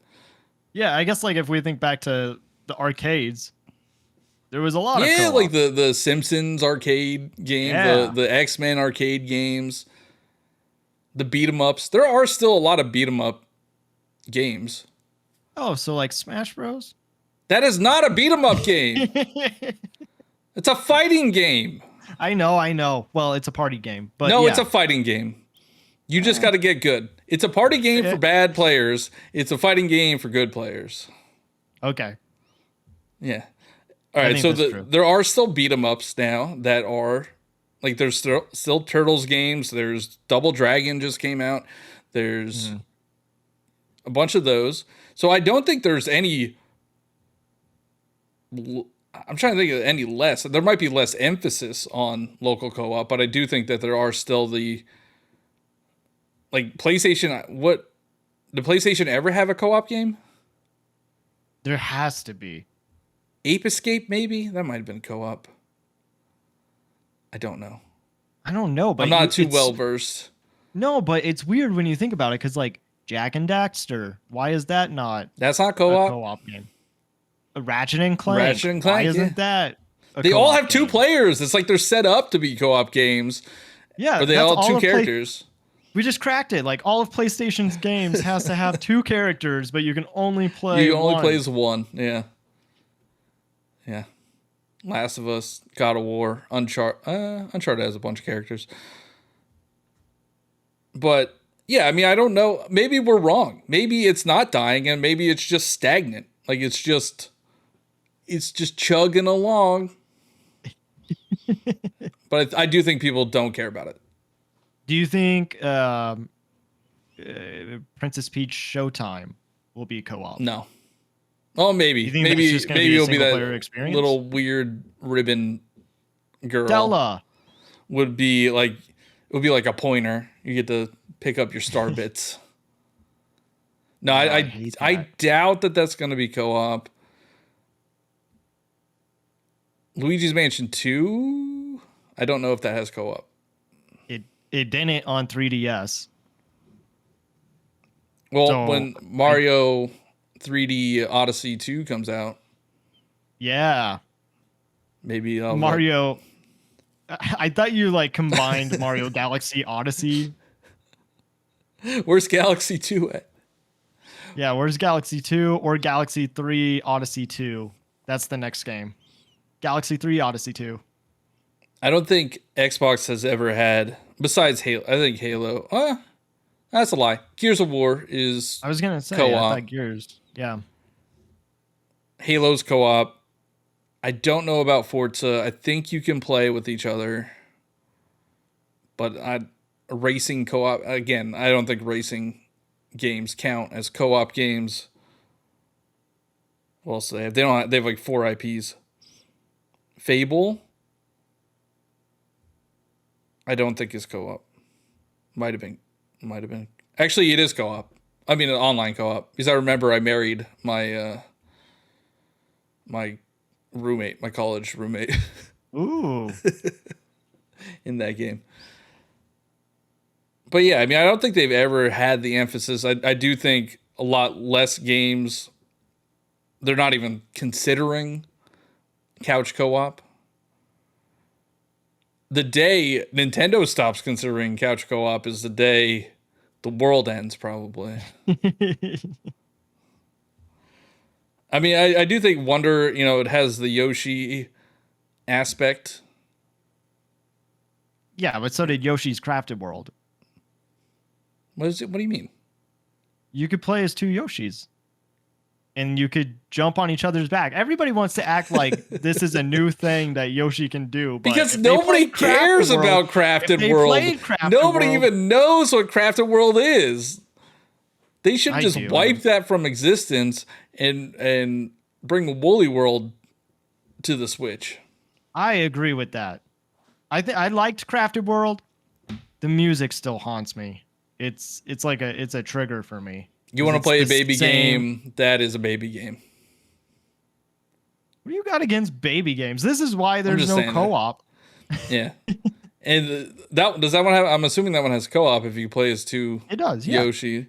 Yeah, I guess if we think back to the arcades, there was a lot of co-op. Like the Simpsons arcade game, the X-Men arcade games, the beat 'em ups. There are still a lot of beat 'em up games. Oh, so Smash Bros? That is not a beat 'em up game. It's a fighting game. I know. Well, it's a party game, but no, it's a fighting game. You just got to get good. It's a party game for bad players. It's a fighting game for good players. Okay. Yeah. All right. So there are still beat 'em ups now that are there's still Turtles games. There's Double Dragon just came out. There's a bunch of those. So I don't think there's any. I'm trying to think of any less. There might be less emphasis on local co-op, but I do think that there are still the. PlayStation, did PlayStation ever have a co-op game? There has to be. Ape Escape, maybe? That might have been co-op. I don't know. But I'm not too well versed. No, but it's weird when you think about it, because Jak and Daxter, why is that not? That's not co-op. A co-op game. Ratchet and Clank. Why isn't that? They all have two players. It's they're set up to be co-op games. Yeah, or they all have two characters. We just cracked it. All of PlayStation's games has to have two characters, but you can only play You only play as one. Yeah. Yeah. Last of Us, God of War, Uncharted has a bunch of characters. But yeah, I mean, I don't know. Maybe we're wrong. Maybe it's not dying, and maybe it's just stagnant. It's just chugging along. But I do think people don't care about it. Do you think Princess Peach Showtime will be co-op? No. Oh, maybe. Maybe it'll be that experience? Little weird ribbon girl. Della would be it would be like a pointer. You get to pick up your star bits. No, I doubt that that's going to be co-op. Luigi's Mansion 2, I don't know if that has co-op. It didn't on 3DS. Well, when Mario 3D Odyssey 2 comes out. Yeah. Maybe I'll Mario. I thought you like combined Mario Galaxy Odyssey. Where's Galaxy 2 at? Yeah, where's Galaxy 2 or Galaxy 3 Odyssey 2? That's the next game. Galaxy 3 Odyssey 2. I don't think Xbox has ever had, besides Halo. I think Halo. That's a lie. Gears of War is I was going to say, co-op. I thought Gears. Yeah. Halo's co-op. I don't know about Forza. I think you can play with each other. But racing co-op, again, I don't think racing games count as co-op games. What else do they have? They have like 4 IPs. Fable, I don't think is co-op. Might have been. Actually, it is co-op. I mean, an online co-op. Because I remember I married my my roommate, my college roommate. Ooh. In that game. But yeah, I mean, I don't think they've ever had the emphasis. I do think a lot less games, they're not even considering couch co-op. The day Nintendo stops considering couch co-op is the day the world ends, probably. I mean, I do think Wonder, it has the Yoshi aspect. Yeah, but so did Yoshi's Crafted World. What do you mean? You could play as 2 Yoshis. And you could jump on each other's back. Everybody wants to act like this is a new thing that Yoshi can do. But because nobody cares about Crafted World. Nobody even knows what Crafted World is. They should just wipe that from existence and bring Woolly World to the Switch. I agree with that. I liked Crafted World. The music still haunts me. It's a trigger for me. You want to play a baby game? That is a baby game. What do you got against baby games? This is why there's no co-op. Yeah. And does that one have? I'm assuming that one has co-op if you play as 2. It does. Yeah. Yoshi.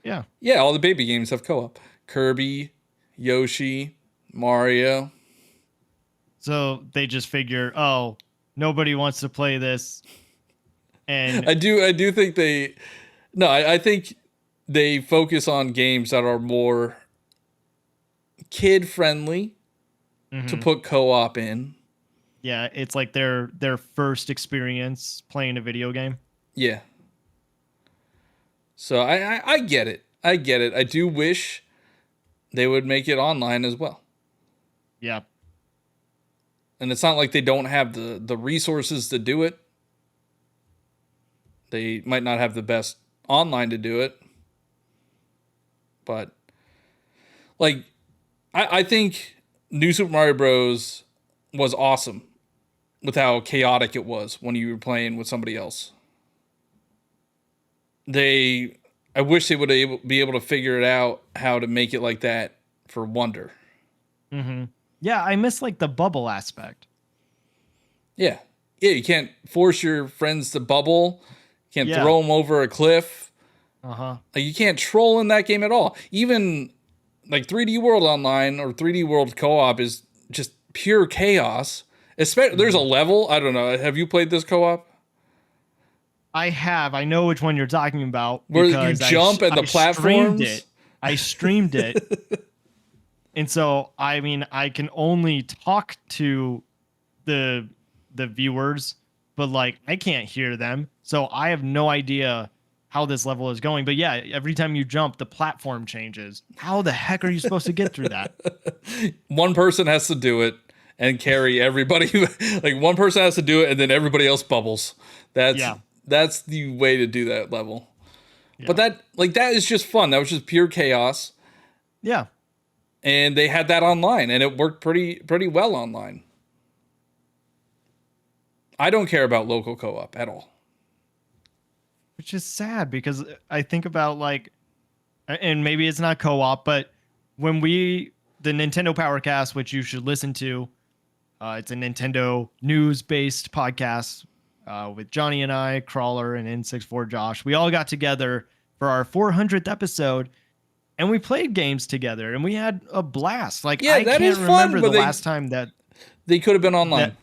Yeah. Yeah. All the baby games have co-op. Kirby, Yoshi, Mario. So they just figure, oh, nobody wants to play this, and I do think they. No, I think they focus on games that are more kid friendly to put co-op in. Yeah, it's like their first experience playing a video game. Yeah. So I get it. I get it. I do wish they would make it online as well. Yeah. And it's not like they don't have the resources to do it. They might not have the best online to do it. But, like, I think New Super Mario Bros. Was awesome with how chaotic it was when you were playing with somebody else. I wish they would be able to figure it out how to make it like that for Wonder. Mm-hmm. Yeah, I miss, like, the bubble aspect. Yeah. Yeah, you can't force your friends to bubble. You can't throw them over a cliff. Uh-huh. Like, you can't troll in that game at all. Even like 3D World Online or 3D World Co-op is just pure chaos. Especially, there's a level. I don't know. Have you played this co-op? I have. I know which one you're talking about. Where you jump at the platforms? I streamed it. And so, I mean, I can only talk to the viewers, but like I can't hear them. So I have no idea how this level is going. But yeah, every time you jump, the platform changes. How the heck are you supposed to get through that? One person has to do it and carry everybody. Like one person has to do it and then everybody else bubbles. That's the way to do that level. Yeah. But that is just fun. That was just pure chaos. Yeah. And they had that online and it worked pretty well online. I don't care about local co-op at all. Which is sad because I think about like, and maybe it's not co-op, but when the Nintendo Powercast, which you should listen to, it's a Nintendo news-based podcast with Johnny and I, Crawler, and N64 Josh. We all got together for our 400th episode, and we played games together, and we had a blast. Like Yeah, I that can't is fun, remember but the last time that they could have been online.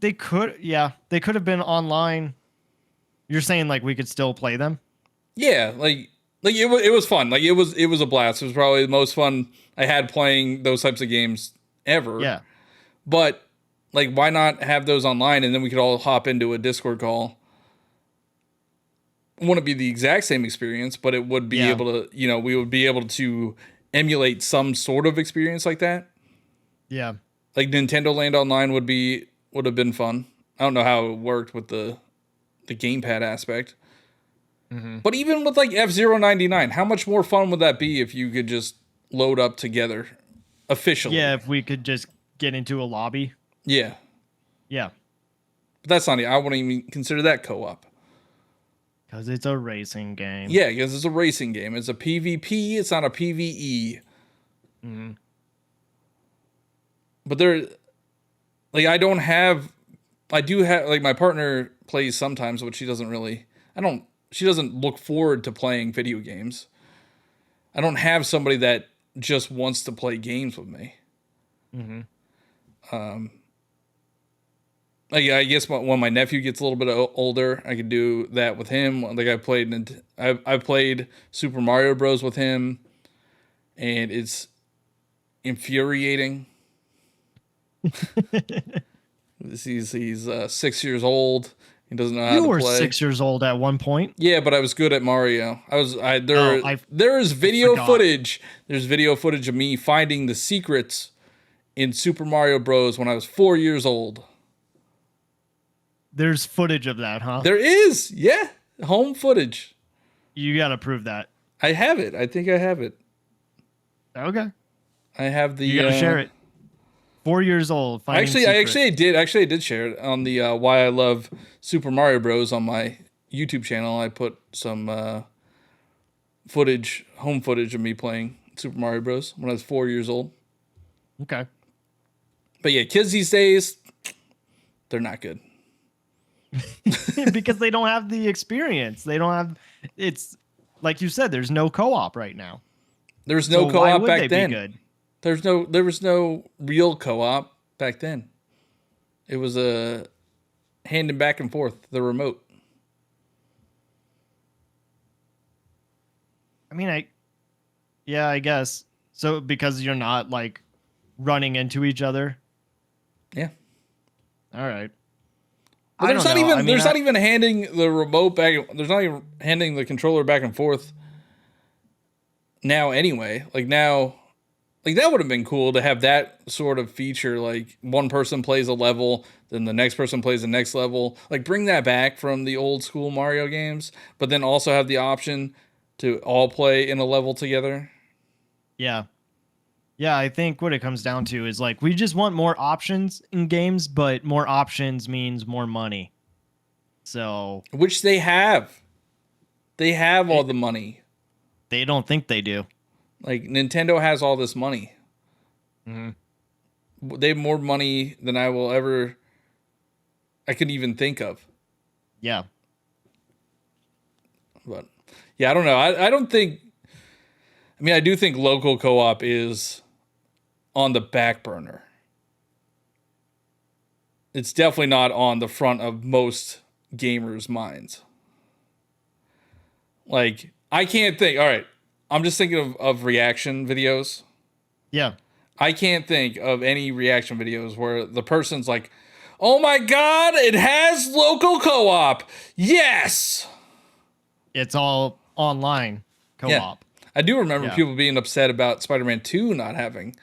they could have been online. You're saying like we could still play them? Yeah, like it was fun. Like it was a blast. It was probably the most fun I had playing those types of games ever. Yeah. But like, why not have those online, and then we could all hop into a Discord call? It wouldn't be the exact same experience, but it would be able to, we would be able to emulate some sort of experience like that. Yeah. Like Nintendo Land Online would have been fun. I don't know how it worked with the gamepad aspect. Mm-hmm. But even with like F-Zero 99, how much more fun would that be if you could just load up together officially? Yeah, if we could just get into a lobby. Yeah. Yeah. But that's not, I wouldn't even consider that co-op. Because it's a racing game. Yeah, because it's a racing game. It's a PvP, it's not a PvE. Mm-hmm. But like, I do have, like, my partner plays sometimes, but she doesn't look forward to playing video games. I don't have somebody that just wants to play games with me. Mm-hmm. I guess when my nephew gets a little bit older, I could do that with him. Like I played Super Mario Bros. With him, and it's infuriating. He's 6 years old. He doesn't know how to play. You were 6 years old at one point. Yeah, but I was good at Mario. There is video footage. There's video footage of me finding the secrets in Super Mario Bros. When I was 4 years old. There's footage of that, huh? There is, yeah, home footage. You gotta prove that. I have it. I think I have it. Okay. I have the. You gotta share it. 4 years old. I did share it on the Why I Love Super Mario Bros. On my YouTube channel. I put some home footage of me playing Super Mario Bros. When I was 4 years old. Okay. But yeah, kids these days, they're not good. Because they don't have the experience. They don't have. It's like you said. There's no co-op right now. There's no co-op back then. Good? There was no real co-op back then. It was a handing back and forth the remote. I mean, I guess so, because you're not like running into each other. Yeah. All right. But there's not even handing the remote back. There's not even handing the controller back and forth. Now, anyway, like that would have been cool to have that sort of feature. Like one person plays a level, then the next person plays the next level. Like bring that back from the old school Mario games, but then also have the option to all play in a level together. Yeah. Yeah, I think what it comes down to is like we just want more options in games, but more options means more money. So, which they have. They have all the money. They don't think they do. Like Nintendo has all this money. Mm-hmm. They have more money than I could even think of. Yeah. But yeah, I don't know. I don't think. I mean, I do think local co-op is on the back burner. It's definitely not on the front of most gamers' minds. Like, I can't think. All right, I'm just thinking of reaction videos. Yeah. I can't think of any reaction videos where the person's like, "Oh my God, it has local co-op. Yes!" It's all online co-op. Yeah. I do remember people being upset about Spider-Man 2 not having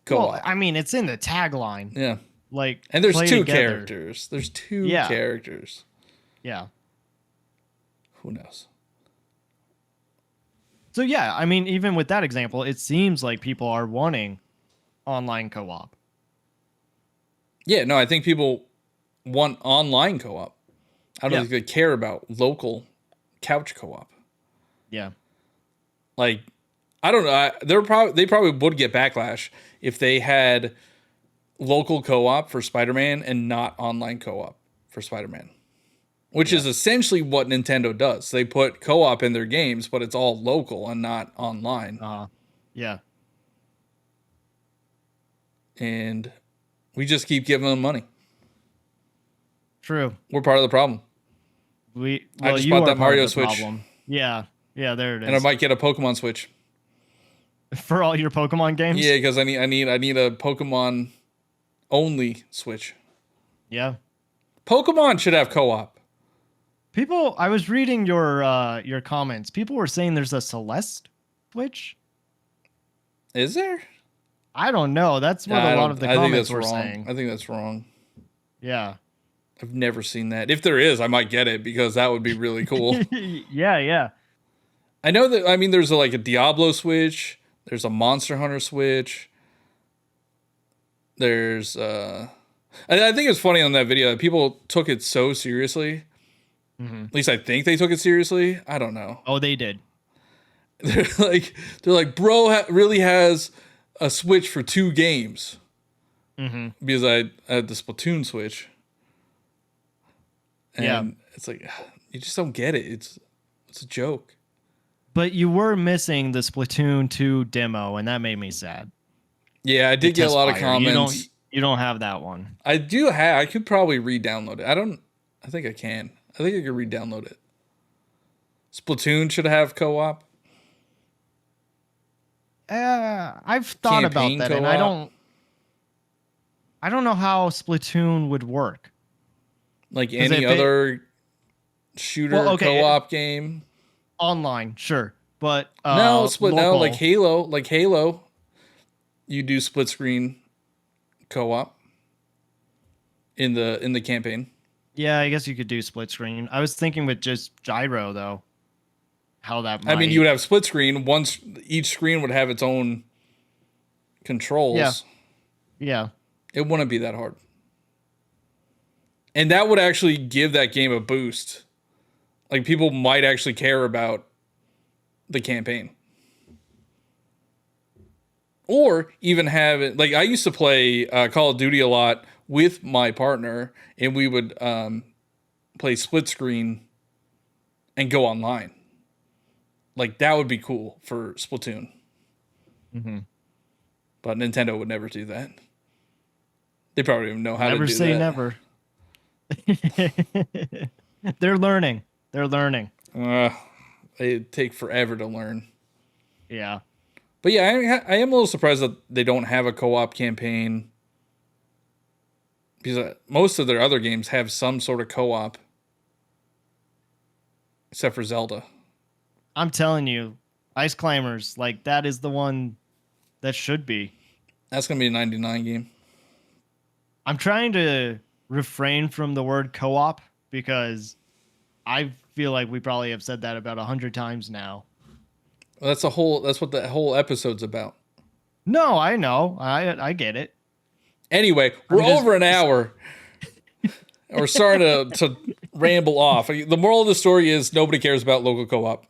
co-op. Well, I mean, it's in the tagline. Yeah. Like, and there's two together. characters. There's two characters. Yeah. Who knows? So yeah, I mean, even with that example, it seems like people are wanting online co-op. Yeah, no, I think people want online co-op. I don't think they care about local couch co-op. Yeah. Like, I don't know. They probably would get backlash if they had local co-op for Spider-Man and not online co-op for Spider-Man. which is essentially what Nintendo does. They put co-op in their games, but it's all local and not online. Yeah. And we just keep giving them money. True. We're part of the problem. I just you bought are that part Mario of the Switch. problem. Yeah. Yeah, there it is. And I might get a Pokemon Switch. For all your Pokemon games? Yeah, because I need a Pokemon only Switch. Yeah. Pokemon should have co-op. People, I was reading your comments. People were saying there's a Celeste Switch. Is there? I don't know. That's what a lot of the comments were saying. I think that's wrong. Yeah. I've never seen that. If there is, I might get it because that would be really cool. Yeah. I know that. I mean, there's like a Diablo Switch. There's a Monster Hunter Switch. There's I think it's funny on that video that people took it so seriously. At least I think they took it seriously. I don't know. Oh, they did. They're like, bro, really has a Switch for 2 games. Because I had the Splatoon Switch. And it's like, you just don't get it. It's a joke. But you were missing the Splatoon 2 demo, and that made me sad. Yeah, I did get a lot of comments. You don't have that one. I do have. I could probably re-download it. I think I can. I think I could re-download it. Splatoon should have co-op. I've thought about that, co-op. and I don't know how Splatoon would work. Like any other shooter co-op game. Online, sure, but no, local. like Halo, you do split screen co-op in the campaign. Yeah, I guess you could do split screen. I was thinking with just gyro though, how that might... I mean, you would have split screen. Once each screen would have its own controls. Yeah. It wouldn't be that hard. And that would actually give that game a boost. Like, people might actually care about the campaign. Or even have it... Like, I used to play Call of Duty a lot with my partner, and we would play split screen and go online. Like, that would be cool for Splatoon. But Nintendo would never do that. They probably don't even know how to do that. Never say never. They're learning. It'd take forever to learn. Yeah. But yeah, I am a little surprised that they don't have a co-op campaign. Because most of their other games have some sort of co-op. Except for Zelda. I'm telling you, Ice Climbers, like, that is the one that should be. That's going to be a 99 game. I'm trying to refrain from the word co-op because I feel like we probably have said that about 100 times now. Well, that's what the whole episode's about. No, I know. I get it. Anyway, we're over an hour. We're starting to ramble off. The moral of the story is nobody cares about local co-op.